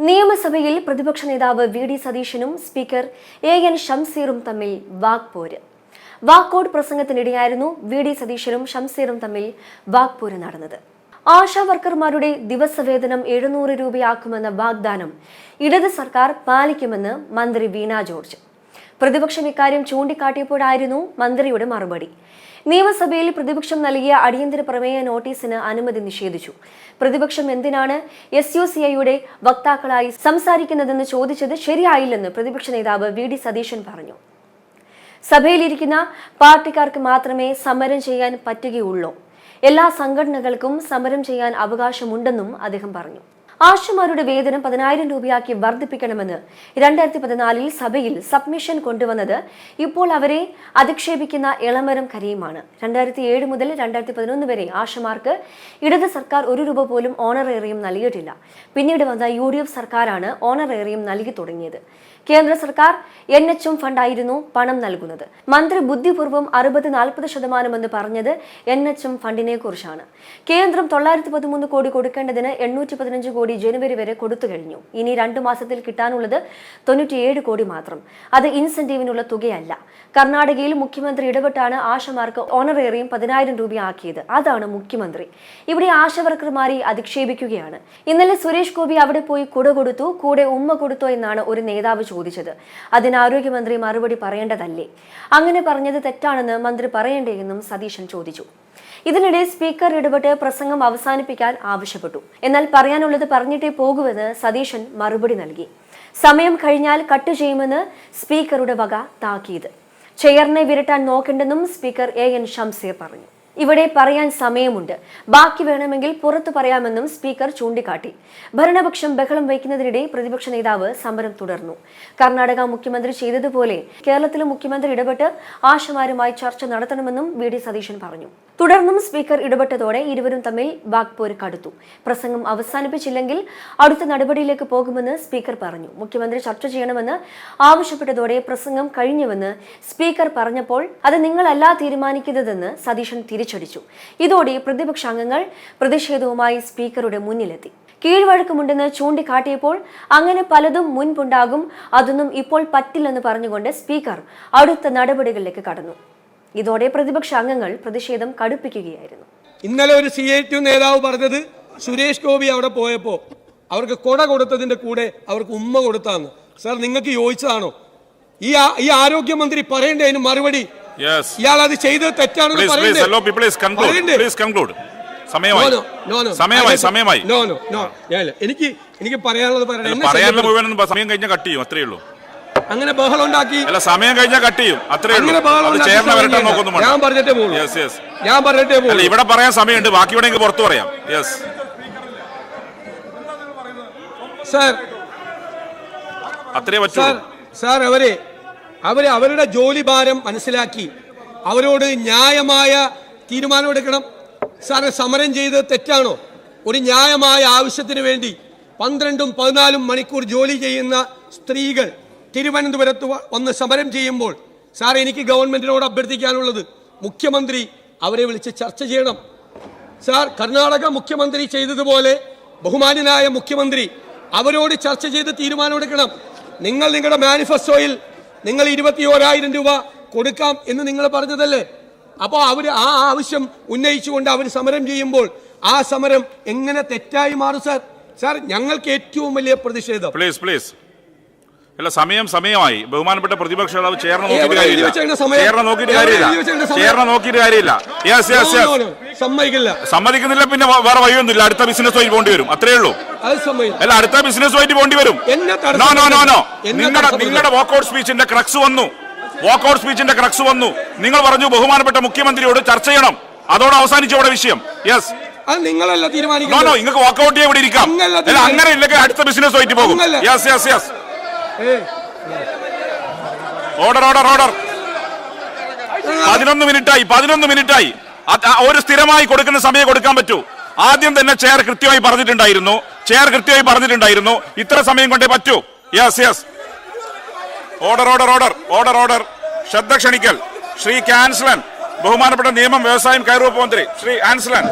നിയമസഭയിൽ പ്രതിപക്ഷ നേതാവ് വി.ഡി. സതീശനും സ്പീക്കർ എ.എൻ. ഷംസീറും തമ്മിൽ വാക്പോര്. Walkout പ്രസംഗത്തിനിടെയായിരുന്നു VD. സതീശനും ഷംസീറും തമ്മിൽ വാക്പോര് നടന്നത്. ആശാ വർക്കർമാരുടെ ദിവസവേതനം 700 രൂപയാക്കുമെന്ന വാഗ്ദാനം ഇടത് സർക്കാർ പാലിക്കുമെന്ന് മന്ത്രി വീണ ജോർജ്. പ്രതിപക്ഷം ഇക്കാര്യം ചൂണ്ടിക്കാട്ടിയപ്പോഴായിരുന്നു മന്ത്രിയുടെ മറുപടി. നിയമസഭയിൽ പ്രതിപക്ഷം നൽകിയ അടിയന്തര പ്രമേയ നോട്ടീസിന് അനുമതി നിഷേധിച്ചു. പ്രതിപക്ഷം എന്തിനാണ് SUCIയുടെ വക്താക്കളായി സംസാരിക്കുന്നതെന്ന് ചോദിച്ചത് ശരിയായില്ലെന്ന് പ്രതിപക്ഷ നേതാവ് വി.ഡി. സതീശൻ പറഞ്ഞു. സഭയിലിരിക്കുന്ന പാർട്ടിക്കാർക്ക് മാത്രമേ സമരം ചെയ്യാൻ പറ്റുകയുള്ളൂ. എല്ലാ സംഘടനകൾക്കും സമരം ചെയ്യാൻ അവകാശമുണ്ടെന്നും അദ്ദേഹം പറഞ്ഞു. ആശമാരുടെ വേതനം 10,000 രൂപയാക്കി വർദ്ധിപ്പിക്കണമെന്ന് 2014 സഭയിൽ സബ്മിഷൻ കൊണ്ടുവന്നത് ഇപ്പോൾ അവരെ അധിക്ഷേപിക്കുന്ന എളമരം കരീമാണ്. 2007 മുതൽ 2011 വരെ ആശമാർക്ക് ഇടത് സർക്കാർ 1 രൂപ പോലും ഓണറേറിയം നൽകിയിട്ടില്ല. പിന്നീട് വന്ന UDF സർക്കാരാണ് ഓണറേറിയം നൽകി തുടങ്ങിയത്. കേന്ദ്ര സർക്കാർ NHM ഫണ്ടായിരുന്നു പണം നൽകുന്നത്. മന്ത്രി ബുദ്ധിപൂർവ്വം 60-40% എന്ന് പറഞ്ഞത് NHM ഫണ്ടിനെ കുറിച്ചാണ്. കേന്ദ്രം 913 കോടി കൊടുക്കേണ്ടതിന് 815 കോടി ജനുവരി വരെ കൊടുത്തു കഴിഞ്ഞു. ഇനി 2 മാസത്തിൽ കിട്ടാനുള്ളത് 97 കോടി മാത്രം. അത് ഇൻസെന്റീവിനുള്ള തുകയല്ല. കർണാടകയിൽ മുഖ്യമന്ത്രി ഇടപെട്ടാണ് ആശമാർക്ക് ഓണറേറിയം 10,000 രൂപയാക്കിയത്. അതാണ് മുഖ്യമന്ത്രി. ഇവിടെ ആശാവർക്കർമാരെ അധിക്ഷേപിക്കുകയാണ്. ഇന്നലെ സുരേഷ് ഗോപി അവിടെ പോയി കുട കൊടുത്തു, കൂടെ ഉമ്മ കൊടുത്തോ എന്നാണ് ഒരു നേതാവ് ചോദിച്ചത്. അതിന് ആരോഗ്യമന്ത്രി മറുപടി പറയേണ്ടതല്ലേ? അങ്ങനെ പറഞ്ഞത് തെറ്റാണെന്ന് മന്ത്രി പറയണ്ടേ എന്നും സതീശൻ ചോദിച്ചു. ഇതിനിടെ സ്പീക്കർ ഇടപെട്ട് പ്രസംഗം അവസാനിപ്പിക്കാൻ ആവശ്യപ്പെട്ടു. എന്നാൽ പറയാനുള്ളത് പറഞ്ഞിട്ടേ പോകൂവെന്ന് സതീശൻ മറുപടി നൽകി. സമയം കഴിഞ്ഞാൽ കട്ട് ചെയ്യുമെന്ന് സ്പീക്കറുടെ വക താക്കീത്. ചെയറിനെ വിരട്ടാൻ നോക്കണ്ടെന്നും സ്പീക്കർ A.N. ഷംസീർ പറഞ്ഞു. ഇവിടെ പറയാൻ സമയമുണ്ട്, ബാക്കി വേണമെങ്കിൽ പുറത്തു പറയാമെന്നും സ്പീക്കർ ചൂണ്ടിക്കാട്ടി. ഭരണപക്ഷം ബഹളം വയ്ക്കുന്നതിനിടെ പ്രതിപക്ഷ നേതാവ് സമരം തുടർന്നു. കർണാടക മുഖ്യമന്ത്രി ചെയ്തതുപോലെ കേരളത്തിലെ മുഖ്യമന്ത്രി ഇടപെട്ട് ആശമാരുമായി ചർച്ച നടത്തണമെന്നും വി.ഡി. സതീശൻ പറഞ്ഞു. തുടർന്നും സ്പീക്കർ ഇടപെട്ടതോടെ ഇരുവരും തമ്മിൽ വാക്പോര് കടുത്തു. പ്രസംഗം അവസാനിപ്പിച്ചില്ലെങ്കിൽ അടുത്ത നടപടിയിലേക്ക് പോകുമെന്ന് സ്പീക്കർ പറഞ്ഞു. മുഖ്യമന്ത്രി ചർച്ച ചെയ്യണമെന്ന് ആവശ്യപ്പെട്ടതോടെ പ്രസംഗം കഴിഞ്ഞുവെന്ന് സ്പീക്കർ പറഞ്ഞപ്പോൾ അത് നിങ്ങളല്ല തീരുമാനിക്കുന്നതെന്ന് സതീശൻ തിരിച്ചടിച്ചു. ഇതോടെ പ്രതിപക്ഷ അംഗങ്ങൾ പ്രതിഷേധവുമായി സ്പീക്കറുടെ മുന്നിലെത്തി. കീഴ്വഴക്കമുണ്ടെന്ന് ചൂണ്ടിക്കാട്ടിയപ്പോൾ അങ്ങനെ പലതും മുൻപുണ്ടാകും, അതൊന്നും ഇപ്പോൾ പറ്റില്ലെന്ന് പറഞ്ഞുകൊണ്ട് സ്പീക്കർ അടുത്ത നടപടികളിലേക്ക് കടന്നു. ഇതോടെ പ്രതിപക്ഷ അംഗങ്ങൾ പ്രതിഷേധം കടുപ്പിക്കുകയായിരുന്നു. ഇന്നലെ ഒരു CIT നേതാവ് പറഞ്ഞത് സുരേഷ് ഗോപി അവിടെ പോയപ്പോ അവർക്ക് കൊട കൊടുത്തതിന്റെ കൂടെ അവർക്ക് ഉമ്മ കൊടുത്താന്ന്. സാർ, നിങ്ങൾക്ക് യോജിച്ചതാണോ? ഈ ആരോഗ്യമന്ത്രി പറയേണ്ട അതിന് മറുപടി ഇയാൾ അത് ചെയ്തത് തെറ്റാണെന്ന് എനിക്ക് പറയാനുള്ളത് അങ്ങനെ ബഹളം ഉണ്ടാക്കി സമയം കഴിഞ്ഞാൽ കട്ട് ചെയ്യും. ഞാൻ പറഞ്ഞിട്ടേ പോകും. ഇവിടെ പറയാൻ സമയമുണ്ട്, ബാക്കി ഇവിടെ പുറത്തു പറയാം. സാർ അത്രേ പറ്റൂ. സാർ അവരുടെ ജോലി ഭാരം മനസ്സിലാക്കി അവരോട് ന്യായമായ തീരുമാനമെടുക്കണം. സാർ, സമരം ചെയ്ത് തെറ്റാണോ? ഒരു ന്യായമായ ആവശ്യത്തിന് വേണ്ടി 12-14 മണിക്കൂർ ജോലി ചെയ്യുന്ന സ്ത്രീകൾ തിരുവനന്തപുരത്ത് വന്ന് സമരം ചെയ്യുമ്പോൾ സാർ, എനിക്ക് ഗവൺമെന്റിനോട് അഭ്യർത്ഥിക്കാനുള്ളത് മുഖ്യമന്ത്രി അവരെ വിളിച്ച് ചർച്ച ചെയ്യണം. സാർ, കർണാടക മുഖ്യമന്ത്രി ചെയ്തതുപോലെ ബഹുമാന്യനായ മുഖ്യമന്ത്രി അവരോട് ചർച്ച ചെയ്ത് തീരുമാനമെടുക്കണം. നിങ്ങളുടെ മാനിഫെസ്റ്റോയിൽ നിങ്ങൾ 21,000 രൂപ കൊടുക്കാം എന്ന് നിങ്ങൾ പറഞ്ഞതല്ലേ? അപ്പോൾ അവർ ആ ആവശ്യം ഉന്നയിച്ചുകൊണ്ട് അവർ സമരം ചെയ്യുമ്പോൾ ആ സമരം എങ്ങനെ തെറ്റായി മാറും? സാർ, ഞങ്ങൾക്ക് ഏറ്റവും വലിയ പ്രതിഷേധം. സമയമായി. ബഹുമാനപ്പെട്ട പ്രതിപക്ഷ നേതാവ് ചേർന്ന് നോക്കിയിട്ട് കാര്യമില്ല. സമ്മതിക്കുന്നില്ല, പിന്നെ വേറെ വഴിയൊന്നുമില്ല. അടുത്ത ബിസിനസ് വഴി പോണ്ടി വരും, അത്രേ ഉള്ളൂ. അല്ല, അടുത്ത ബിസിനസ് വഴി പോണ്ടി വരും. നിങ്ങളുടെ വാക്കൌട്ട് സ്പീച്ചിന്റെ ക്രക്സ് വന്നു. നിങ്ങൾ പറഞ്ഞു ബഹുമാനപ്പെട്ട മുഖ്യമന്ത്രിയോട് ചർച്ച ചെയ്യണം, അതോടെ അവസാനിച്ചു അവിടെ വിഷയം. നിങ്ങളല്ല തീരുമാനിക്കുന്നത്. നിങ്ങൾക്ക് വാക്കൌട്ട് ചെയ്യാൻ ഇവിടെ ഇരിക്കാം. അങ്ങനെ ഇല്ലെങ്കിൽ അടുത്ത ബിസിനസ് വഴി പോകും. ഓർഡർ 11 മിനിറ്റായി. ഒരു സ്ഥിരമായി കൊടുക്കുന്ന സമയം കൊടുക്കാൻ പറ്റൂ. ആദ്യം തന്നെ ചെയർ കൃത്യമായി പറഞ്ഞിട്ടുണ്ടായിരുന്നു ഇത്ര സമയം കൊണ്ടേ പറ്റൂ. ഓർഡർ ശ്രദ്ധ ക്ഷണിക്കൽ. ശ്രീ കാൻസലൻ, ബഹുമാനപ്പെട്ട നിയമം, വ്യവസായം, കയർ വകുപ്പ് മന്ത്രി ശ്രീ ആൻസലൻ.